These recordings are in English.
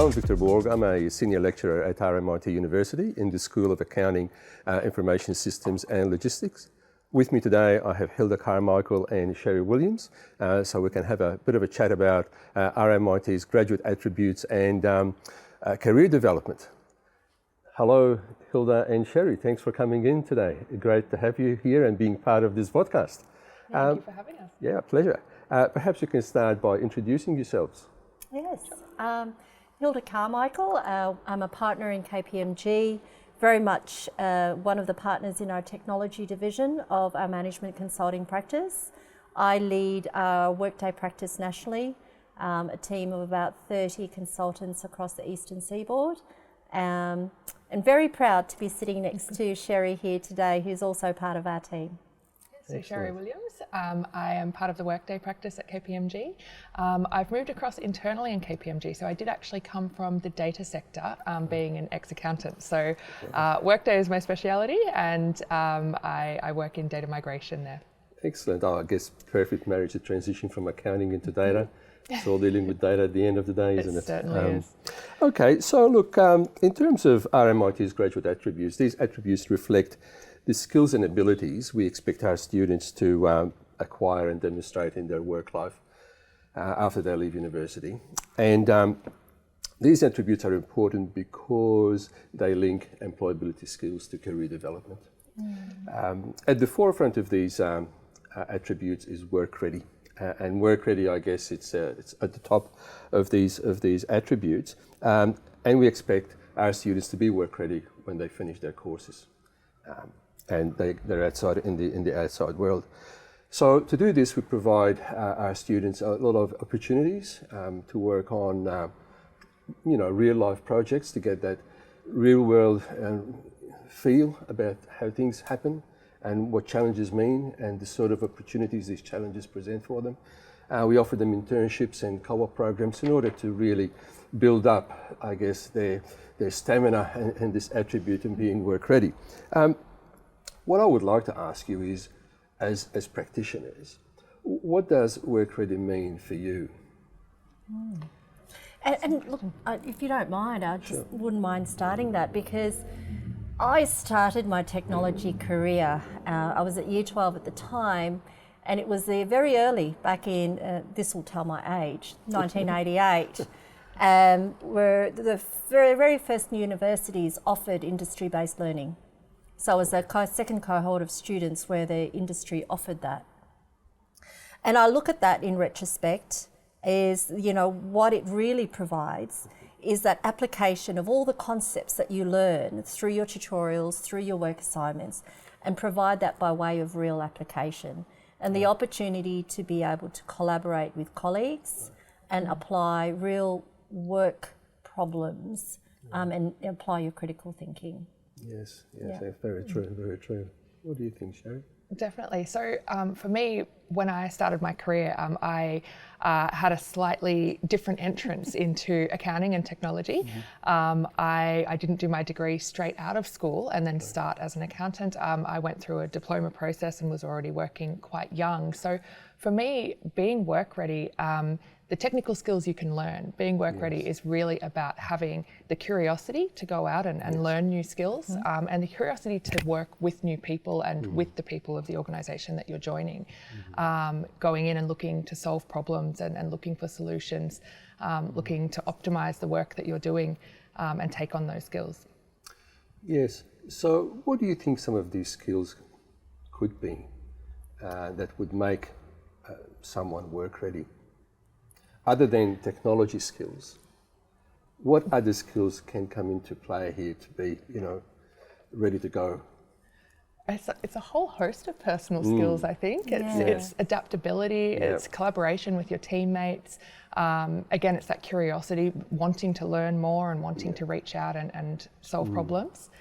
I'm Victor Borg. I'm a senior lecturer at RMIT University in the School of Accounting, Information Systems and Logistics. With me today, I have Hilda Carmichael and Sherrie Williams, so we can have a bit of a chat about RMIT's graduate attributes and career development. Hello, Hilda and Sherrie. Thanks for coming in today. Great to have you here and being part of this podcast. Thank you for having us. Yeah, pleasure. Perhaps you can start by introducing yourselves. Yes, Hilda Carmichael. I'm a partner in KPMG, very much one of the partners in our technology division of our management consulting practice. I lead our Workday practice nationally, a team of about 30 consultants across the Eastern Seaboard. And very proud to be sitting next to Sherrie here today, who's also part of our team. So Sherrie Williams, I am part of the Workday practice at KPMG. I've moved across internally in KPMG, so I did actually come from the data sector, being an ex-accountant. So Workday is my speciality, and I work in data migration there. Excellent. I guess perfect marriage to transition from accounting into data. It's all dealing with data at the end of the day, isn't it? It certainly is. Okay, so look, in terms of RMIT's graduate attributes, these attributes reflect the skills and abilities we expect our students to acquire and demonstrate in their work life after they leave university. And these attributes are important because they link employability skills to career development. At the forefront of these attributes is work ready. And work ready, I guess, it's at the top of these attributes. And we expect our students to be work ready when they finish their courses. And they're outside in the outside world. So to do this, we provide our students a lot of opportunities to work on, real life projects to get that real world feel about how things happen and what challenges mean and the sort of opportunities these challenges present for them. We offer them internships and co-op programs in order to really build up, I guess, their stamina and this attribute in being work ready. What I would like to ask you is, as practitioners, what does work ready mean for you? And look, if you don't mind, I just wouldn't mind starting that, because I started my technology career, I was at year 12 at the time, and it was there very early, back in, this will tell my age, 1988, where the very first universities offered industry-based learning. So I was the second cohort of students where the industry offered that. And I look at that in retrospect is, what it really provides is that application of all the concepts that you learn through your tutorials, through your work assignments, and provide that by way of real application. And the opportunity to be able to collaborate with colleagues and apply real work problems and apply your critical thinking. Yes, very true, very true. What do you think, Sherrie? Definitely. So for me, when I started my career, I had a slightly different entrance into accounting and technology. I didn't do my degree straight out of school and then start as an accountant. I went through a diploma process and was already working quite young. So for me, being work ready, the technical skills you can learn, being work ready is really about having the curiosity to go out and learn new skills, and the curiosity to work with new people and with the people of the organisation that you're joining, going in and looking to solve problems and looking for solutions, looking to optimise the work that you're doing and take on those skills. Yes, so what do you think some of these skills could be that would make someone work ready? Other than technology skills, what other skills can come into play here to be, ready to go? It's a whole host of personal skills, I think. It's adaptability, it's collaboration with your teammates. Again, it's that curiosity, wanting to learn more and wanting to reach out and solve problems.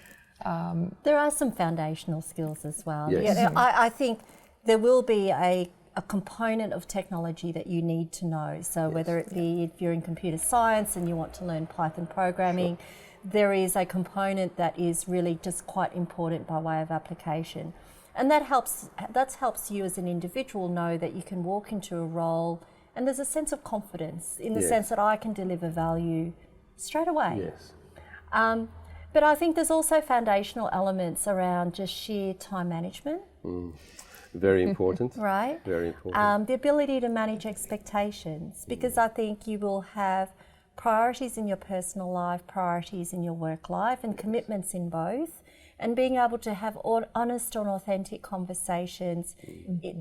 There are some foundational skills as well. Yes. I think there will be a component of technology that you need to know. So whether it be if you're in computer science and you want to learn Python programming, there is a component that is really just quite important by way of application. And that helps you as an individual know that you can walk into a role and there's a sense of confidence in the sense that I can deliver value straight away. Yes. But I think there's also foundational elements around just sheer time management. Very important. Right. Very important. The ability to manage expectations, because I think you will have priorities in your personal life, priorities in your work life, and commitments in both. And being able to have honest and authentic conversations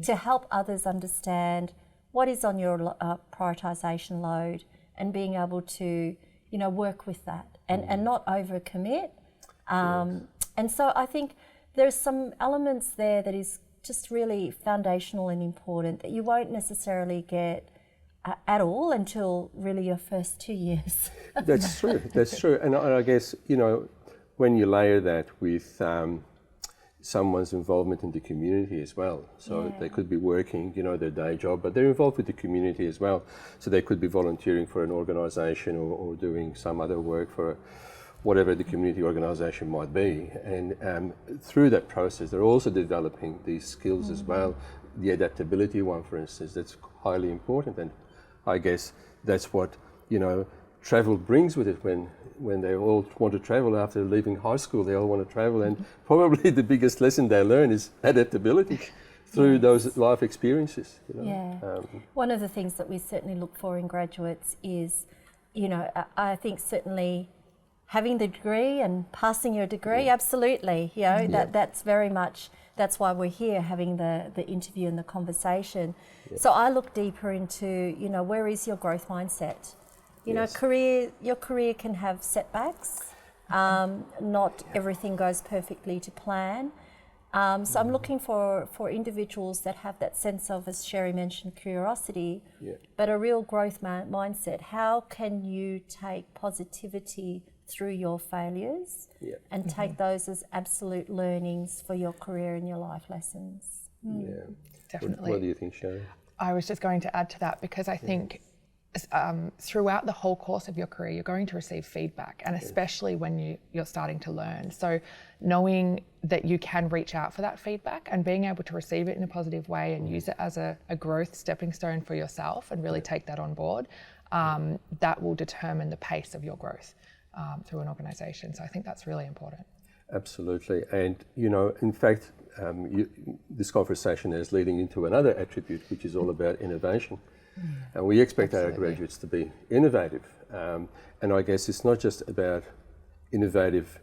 to help others understand what is on your prioritisation load, and being able to, work with that and not overcommit. And so I think there's some elements there that is just really foundational and important that you won't necessarily get at all until really your first 2 years. That's true. That's true. And I guess, when you layer that with someone's involvement in the community as well. So they could be working, their day job, but they're involved with the community as well. So they could be volunteering for an organisation or doing some other work for whatever the community organisation might be. And through that process, they're also developing these skills as well. The adaptability one, for instance, that's highly important. And I guess that's what, travel brings with it when they all want to travel after leaving high school. They all want to travel, and probably the biggest lesson they learn is adaptability through those life experiences. One of the things that we certainly look for in graduates is, I think certainly having the degree and passing your degree, absolutely. That's very much, that's why we're here having the interview and the conversation. So I look deeper into, where is your growth mindset? Your career can have setbacks. Not everything goes perfectly to plan. So I'm looking for individuals that have that sense of, as Sherrie mentioned, curiosity, but a real growth mindset. How can you take positivity through your failures and take those as absolute learnings for your career and your life lessons? Definitely. What do you think, Sherrie? I was just going to add to that, because I think throughout the whole course of your career, you're going to receive feedback, and especially when you're starting to learn. So knowing that you can reach out for that feedback and being able to receive it in a positive way and use it as a growth stepping stone for yourself and really take that on board, that will determine the pace of your growth through an organisation. So I think that's really important. Absolutely. And, in fact, this conversation is leading into another attribute, which is all about innovation. And we expect our graduates to be innovative. And I guess it's not just about innovative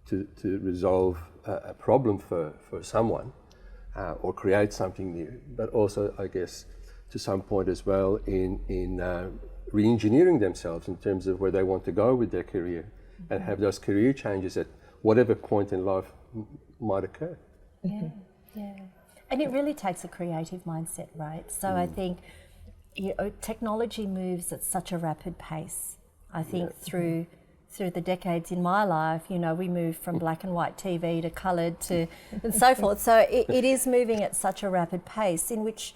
to resolve a problem for someone or create something new, but also, I guess, to some point as well in re-engineering themselves in terms of where they want to go with their career and have those career changes at whatever point in life might occur. And it really takes a creative mindset, right? So I think technology moves at such a rapid pace. I think through the decades in my life, we moved from black and white TV to coloured and so forth. So it is moving at such a rapid pace, in which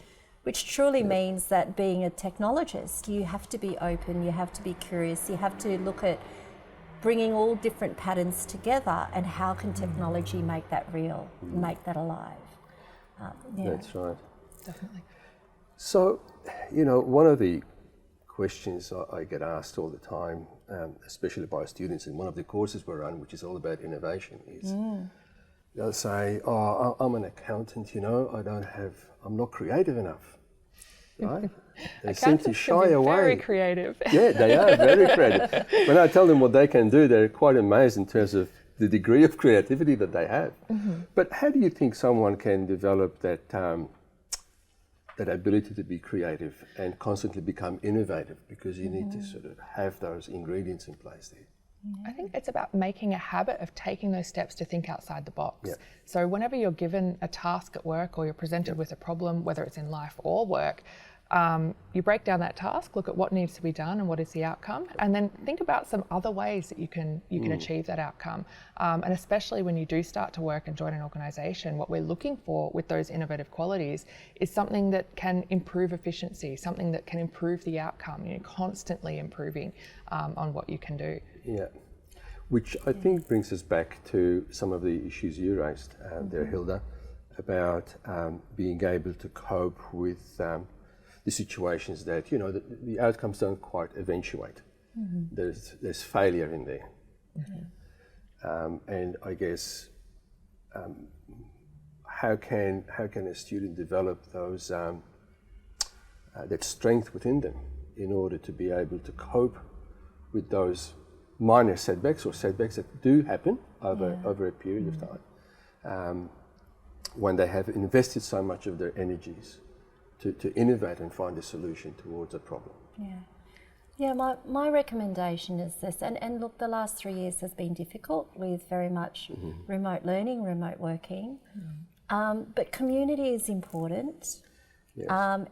truly means that being a technologist, you have to be open, you have to be curious, you have to look at bringing all different patterns together and how can technology make that real, make that alive. That's right. Definitely. So, one of the questions I get asked all the time, especially by students in one of the courses we run, which is all about innovation, is they'll say, "Oh, I'm an accountant, I'm not creative enough." Right? They seem to shy away. Very creative. Yeah, they are very creative. When I tell them what they can do, they're quite amazed in terms of the degree of creativity that they have. But how do you think someone can develop that ability to be creative and constantly become innovative? Because you need to sort of have those ingredients in place there. I think it's about making a habit of taking those steps to think outside the box. So whenever you're given a task at work or you're presented with a problem, whether it's in life or work, you break down that task, look at what needs to be done and what is the outcome, and then think about some other ways that you can achieve that outcome. And especially when you do start to work and join an organisation, what we're looking for with those innovative qualities is something that can improve efficiency, something that can improve the outcome. You're constantly improving on what you can do. Yeah, which I think brings us back to some of the issues you raised there, Hilda, about being able to cope with the situations that, the outcomes don't quite eventuate. there's failure in there. And I guess how can a student develop those that strength within them in order to be able to cope with those minor setbacks or setbacks that do happen over a period of time, when they have invested so much of their energies to innovate and find a solution towards a problem. Yeah, my recommendation is this, and look, the last 3 years has been difficult with very much remote learning, remote working, but community is important,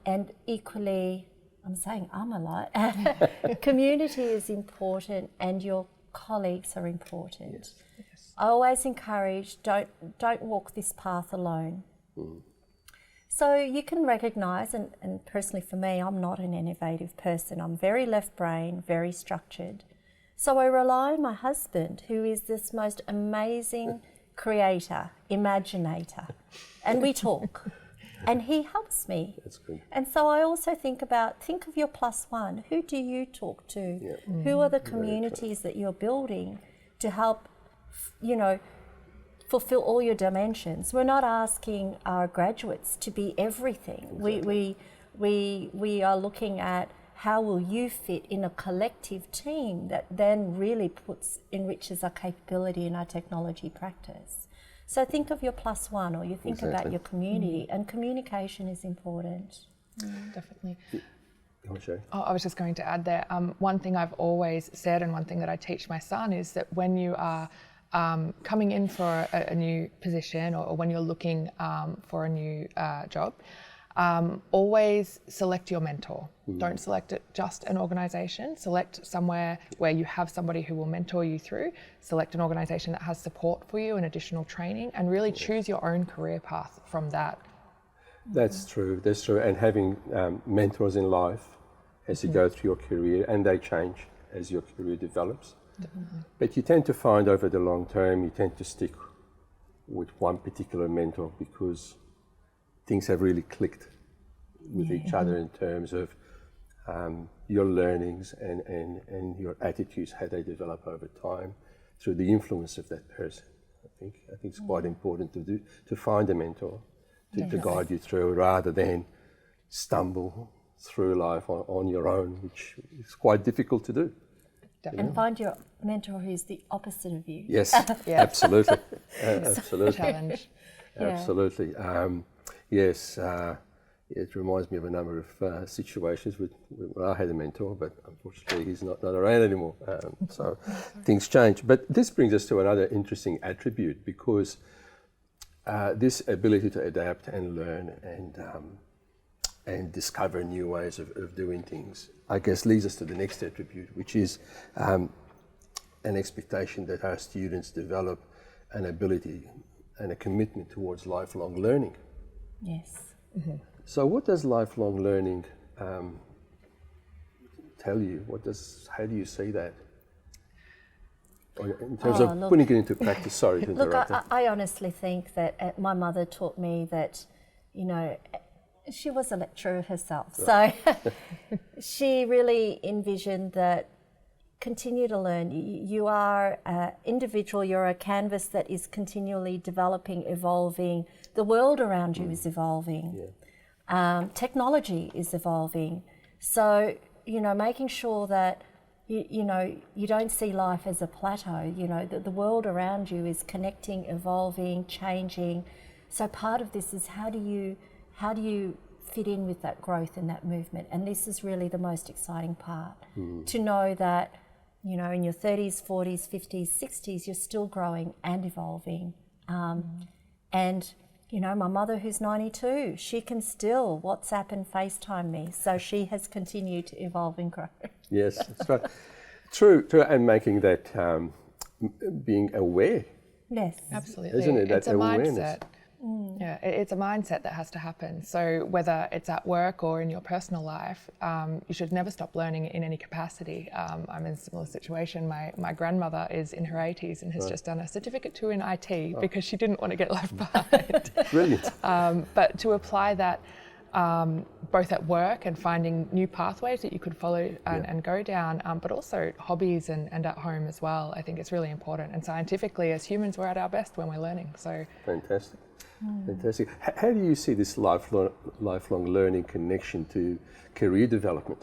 and equally, I'm saying a lot, community is important and your colleagues are important. I always encourage, don't walk this path alone. So you can recognise, and personally for me, I'm not an innovative person. I'm very left brain, very structured. So I rely on my husband, who is this most amazing creator, imaginator, and we talk. And he helps me. That's good. And so I also think of your plus one. Who do you talk to? Who are the communities that you're building to help, fulfill all your dimensions? We're not asking our graduates to be everything. Exactly. We are looking at how will you fit in a collective team that then really enriches our capability in our technology practice. So think of your plus one, or you think about your community, and communication is important. Definitely. Sherrie? I was just going to add there, one thing I've always said, and one thing that I teach my son, is that when you are coming in for a new position, or when you're looking for a new job, always select your mentor. Don't select just an organisation. Select somewhere where you have somebody who will mentor you through. Select an organisation that has support for you and additional training, and really choose your own career path from that. That's true. And having mentors in life as you go through your career, and they change as your career develops. Definitely. But you tend to find over the long term, you tend to stick with one particular mentor because things have really clicked with each other in terms of your learnings and your attitudes, how they develop over time through the influence of that person. I think it's quite important to find a mentor to guide you through, rather than stumble through life on your own, which is quite difficult to do. And find your mentor who's the opposite of you. Yes, absolutely. Absolutely. Challenge. Absolutely. Yes, it reminds me of a number of situations where I had a mentor, but unfortunately he's not around anymore. So things change. But this brings us to another interesting attribute, because this ability to adapt and learn and discover new ways of doing things, I guess, leads us to the next attribute, which is an expectation that our students develop an ability and a commitment towards lifelong learning. Yes. So what does lifelong learning tell you? How do you see that? In terms of putting it into practice. Sorry to interrupt. Look, I honestly think that my mother taught me that, she was a lecturer herself. Right. So she really envisioned that continue to learn. You are an individual, you're a canvas that is continually developing, evolving. The world around you is evolving. Technology is evolving. So, making sure that, you don't see life as a plateau. That the world around you is connecting, evolving, changing. So part of this is how do you fit in with that growth and that movement? And this is really the most exciting part, to know that, in your 30s, 40s, 50s, 60s, you're still growing and evolving. And, my mother, who's 92, she can still WhatsApp and FaceTime me. So she has continued to evolve and grow. Yes, that's right. True, and making that being aware. Yes, absolutely. Isn't it? It's that a awareness. mindset. Yeah, it's a mindset that has to happen. So whether it's at work or in your personal life, you should never stop learning in any capacity. I'm in a similar situation. My grandmother is in her 80s and has just done a certificate 2 in IT because she didn't want to get left behind. Brilliant. But to apply that both at work and finding new pathways that you could follow and go down, but also hobbies and at home as well. I think it's really important. And scientifically, as humans, we're at our best when we're learning. So fantastic. Fantastic. How do you see this lifelong learning connection to career development?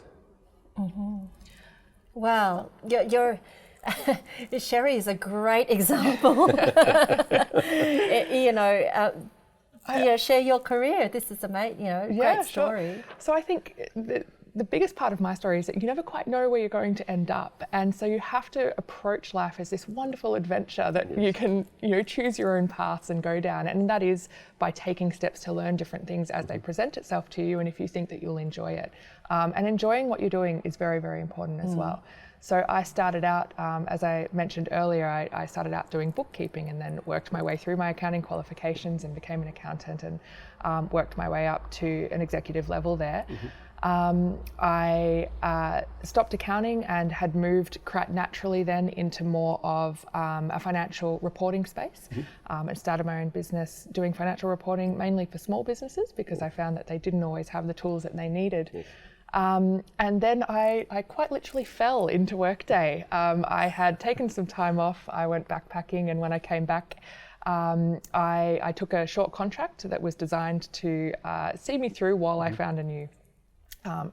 Well, your Sherrie is a great example. Share your career. This is great story. Sure. So I think the biggest part of my story is that you never quite know where you're going to end up, and so you have to approach life as this wonderful adventure that you can choose your own paths and go down, and that is by taking steps to learn different things as they present itself to you, and if you think that you'll enjoy it, and enjoying what you're doing is very, very important as well. So I started out, as I mentioned earlier, I started out doing bookkeeping and then worked my way through my accounting qualifications and became an accountant and worked my way up to an executive level there. I stopped accounting and had moved quite naturally then into more of a financial reporting space and started my own business doing financial reporting mainly for small businesses because I found that they didn't always have the tools that they needed. And then I quite literally fell into Workday. I had taken some time off, I went backpacking, and when I came back, I took a short contract that was designed to see me through while I found a new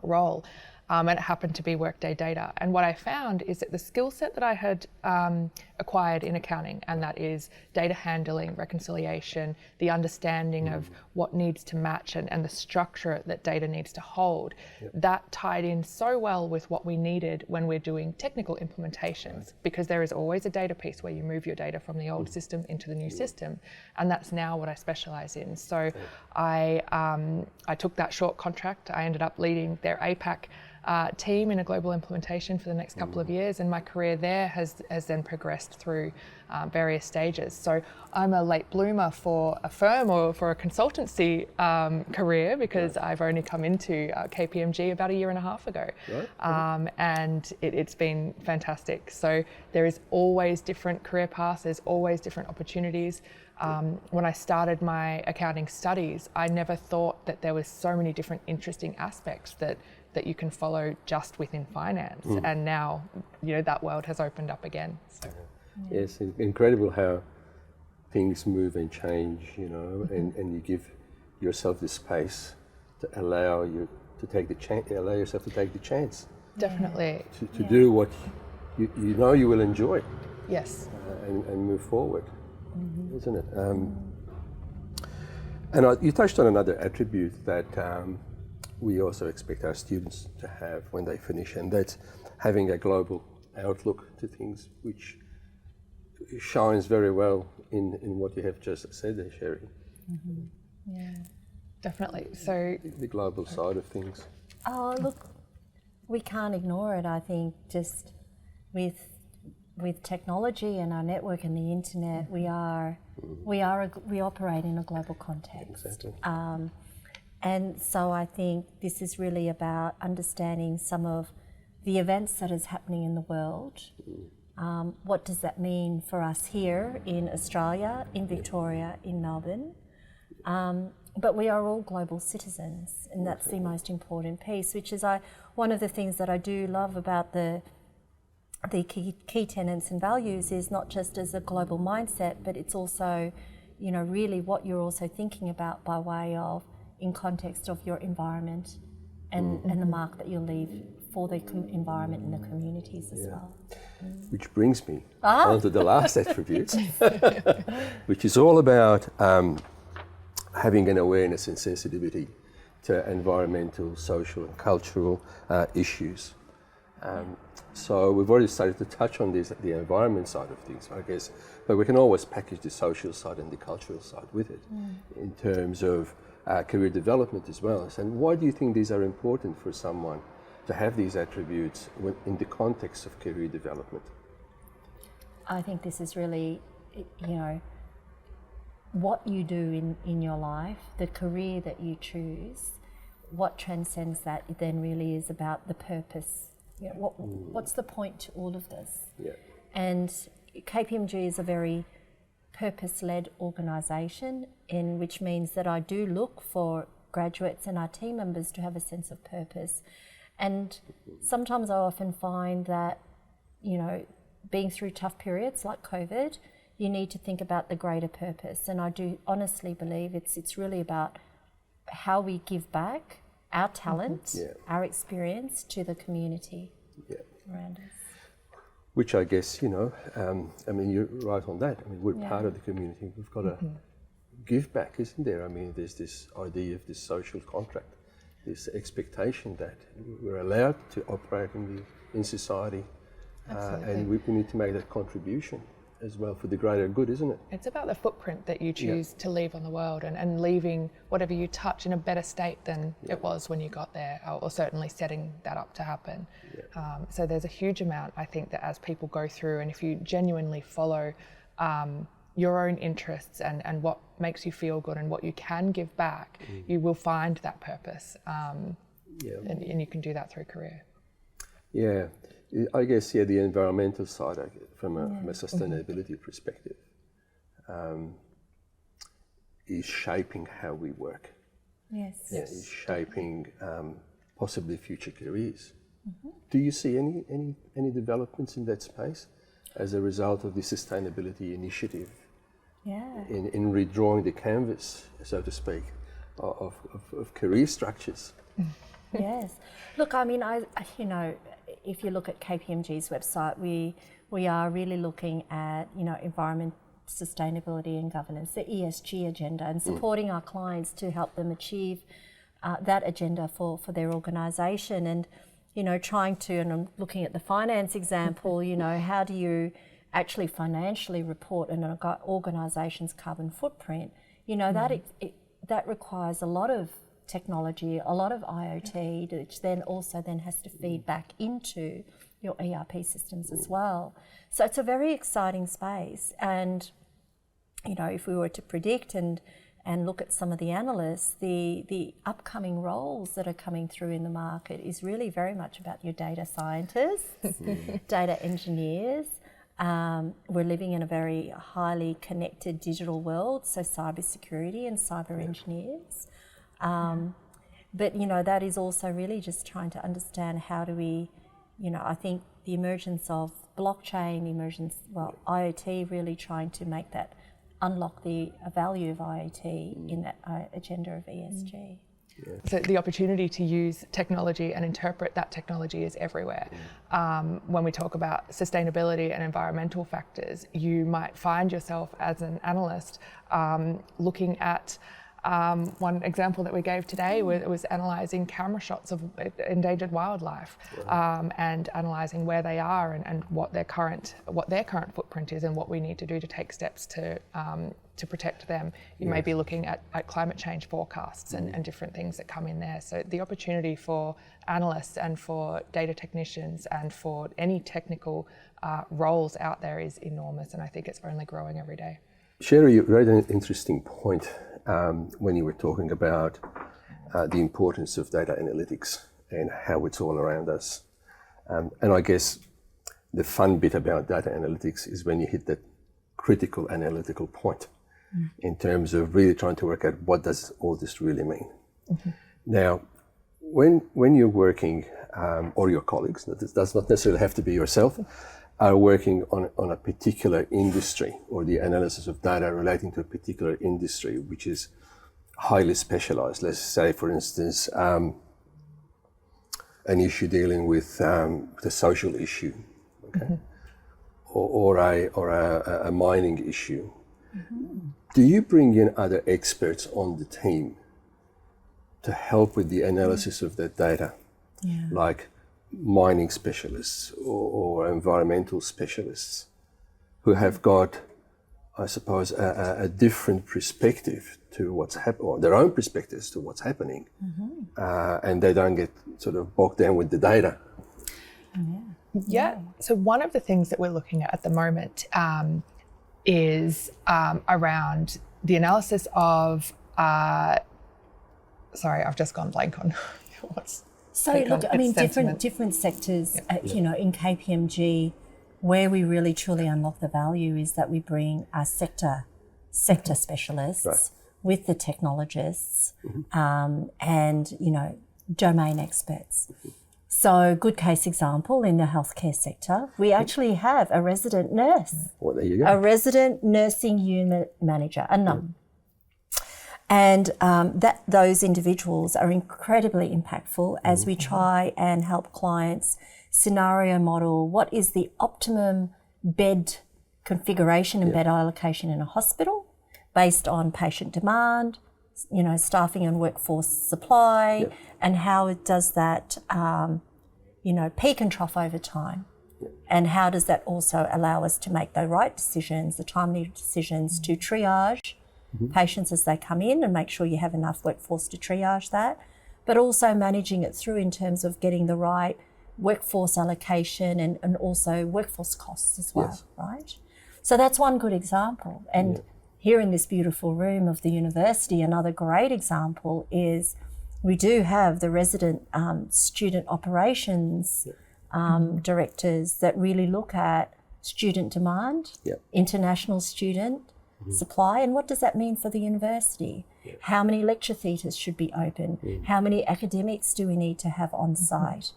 role. And it happened to be Workday Data. And what I found is that the skill set that I had acquired in accounting, and that is data handling, reconciliation, the understanding of what needs to match and the structure that data needs to hold, that tied in so well with what we needed when we're doing technical implementations, because there is always a data piece where you move your data from the old system into the new system, and that's now what I specialize in. So I took that short contract. I ended up leading their APAC team in a global implementation for the next couple of years, and my career there has then progressed through various stages. So I'm a late bloomer for a firm or for a consultancy career because I've only come into KPMG about 1.5 years ago. And it's been fantastic. So there is always different career paths, there's always different opportunities. When I started my accounting studies, I never thought that there was so many different interesting aspects that you can follow just within finance, and now that world has opened up again. So. Yes, incredible how things move and change, and you give yourself the space to allow yourself to take the chance. Definitely. To do what you will enjoy. Yes. And move forward, isn't it? And you touched on another attribute that we also expect our students to have when they finish, and that's having a global outlook to things, which shines very well in what you have just said there, Sherrie. Yeah, definitely. So the global side of things. Oh, look, we can't ignore it. I think just with technology and our network and the internet, we operate in a global context. Exactly. And so I think this is really about understanding some of the events that is happening in the world. What does that mean for us here in Australia, in Victoria, in Melbourne? But we are all global citizens, and that's the most important piece, which is one of the things that I do love about the key tenets and values is not just as a global mindset, but it's also, really what you're also thinking about by way of in context of your environment and the mark that you'll leave for the environment and the communities as well. Which brings me on to the last attribute, which is all about having an awareness and sensitivity to environmental, social and cultural issues. So we've already started to touch on the environment side of things, I guess, but we can always package the social side and the cultural side with it in terms of career development as well. And why do you think these are important for someone to have these attributes in the context of career development? I think this is really, what you do in your life, the career that you choose, what transcends that then really is about the purpose. What's the point to all of this? Yeah. And KPMG is a very purpose-led organisation, which means that I do look for graduates and our team members to have a sense of purpose. And sometimes I often find that, you know, being through tough periods like COVID, you need to think about the greater purpose. And I do honestly believe it's really about how we give back our talent, our experience to the community around us. Which I guess, you know, I mean, you're right on that. I mean, we're part of the community. We've got to give back, isn't there? I mean, there's this idea of this social contract, this expectation that we're allowed to operate in society, and we need to make that contribution as well for the greater good, isn't it? It's about the footprint that you choose to leave on the world, and leaving whatever you touch in a better state than it was when you got there, or certainly setting that up to happen. So there's a huge amount, I think, that as people go through, and if you genuinely follow your own interests and what makes you feel good and what you can give back, you will find that purpose, and you can do that through career. Yeah. I guess, the environmental side, from a sustainability perspective, is shaping how we work. Yes. Is shaping possibly future careers. Do you see any developments in that space as a result of the sustainability initiative? In redrawing the canvas, so to speak, of career structures? Yes. Look, I mean, you know, if you look at KPMG's website, we are really looking at, you know, environment, sustainability and governance, the ESG agenda, and supporting our clients to help them achieve that agenda for their organisation. And, you know, trying to, and I'm looking at the finance example, you know, how do you actually financially report an organisation's carbon footprint? You know, that requires a lot of technology, a lot of IoT, which then has to feed back into your ERP systems as well. So it's a very exciting space. And, you know, if we were to predict and look at some of the analysts, the upcoming roles that are coming through in the market is really very much about your data scientists, data engineers. We're living in a very highly connected digital world, so cybersecurity and cyber engineers. But, you know, that is also really just trying to understand how do we, you know, I think the emergence of blockchain, IoT, really trying to make that, unlock the value of IoT in that agenda of ESG. So the opportunity to use technology and interpret that technology is everywhere. When we talk about sustainability and environmental factors, you might find yourself as an analyst looking at one example that we gave today was analysing camera shots of endangered wildlife, and analysing where they are and what their current footprint is and what we need to do to take steps to protect them. You may be looking at climate change forecasts and different things that come in there. So the opportunity for analysts and for data technicians and for any technical roles out there is enormous, and I think it's only growing every day. Sherrie, you raised an interesting point when you were talking about the importance of data analytics and how it's all around us. And I guess the fun bit about data analytics is when you hit that critical analytical point in terms of really trying to work out what does all this really mean. Now, when you're working, or your colleagues, that does not necessarily have to be yourself, are working on a particular industry or the analysis of data relating to a particular industry which is highly specialized. Let's say, for instance, an issue dealing with the social issue, or a mining issue. Do you bring in other experts on the team to help with the analysis of that data, like mining specialists or environmental specialists who have got, I suppose, a different perspective to what's happening, or their own perspectives to what's happening, and they don't get sort of bogged down with the data? So one of the things that we're looking at the moment is around the analysis of, sorry, I've just gone blank on what's. So look, I mean, different sectors, you know, in KPMG, where we really truly unlock the value is that we bring our sector specialists with the technologists and, you know, domain experts. So, good case example in the healthcare sector, we actually have a resident nurse. Well, there you go. A resident nursing unit manager, a NUM. And those individuals are incredibly impactful as we try and help clients scenario model what is the optimum bed configuration and bed allocation in a hospital based on patient demand, you know, staffing and workforce supply, and how it does that, you know, peak and trough over time. And how does that also allow us to make the right decisions, the timely decisions to triage patients as they come in and make sure you have enough workforce to triage that, but also managing it through in terms of getting the right workforce allocation and also workforce costs as well, right? So that's one good example. And here in this beautiful room of the university, another great example is we do have the resident student operations directors that really look at student demand, international student supply, and what does that mean for the university? How many lecture theatres should be open? How many academics do we need to have on site?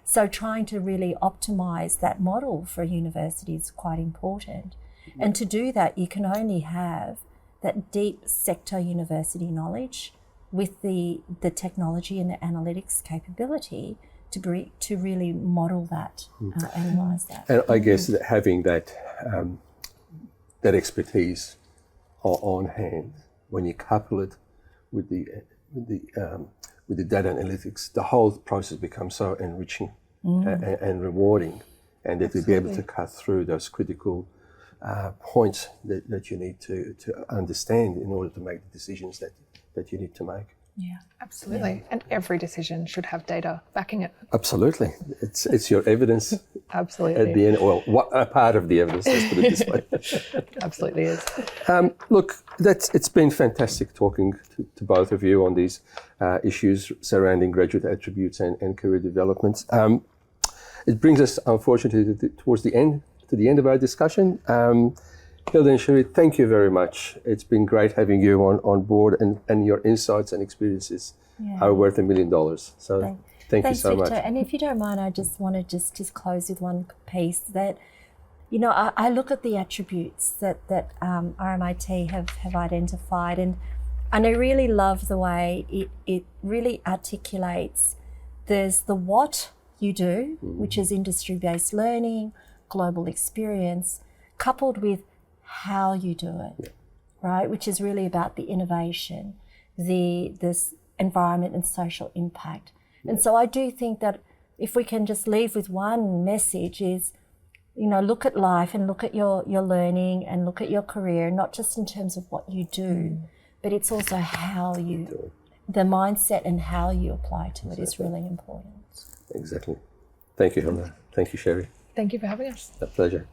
So trying to really optimise that model for a university is quite important. And to do that, you can only have that deep sector university knowledge with the technology and the analytics capability to really model that, analyse that. And I guess that having that that expertise on hand, when you couple it with the data analytics, the whole process becomes so enriching and rewarding, and that you'll be able to cut through those critical points that you need to understand in order to make the decisions that you need to make. Yeah, absolutely. And every decision should have data backing it. Absolutely. It's your evidence. Absolutely. At the end, well, a part of the evidence, let's put it this way. Absolutely is. Look, it's been fantastic talking to both of you on these issues surrounding graduate attributes and career development. It brings us, unfortunately, towards the end of our discussion. Hilda and Sherrie, thank you very much. It's been great having you on board, and your insights and experiences are worth $1 million. So thank you so much. And if you don't mind, I just want to just close with one piece that, you know, I look at the attributes that RMIT have identified, and I really love the way it really articulates. There's the what you do, which is industry-based learning, global experience, coupled with how you do it, right? Which is really about the innovation, this environment and social impact. And so I do think that if we can just leave with one message is, you know, look at life and look at your learning and look at your career, not just in terms of what you do, but it's also how you do it. The mindset and how you apply to it is really important. Exactly. Thank you, Hilda. Thank you, Sherrie. Thank you for having us. A pleasure.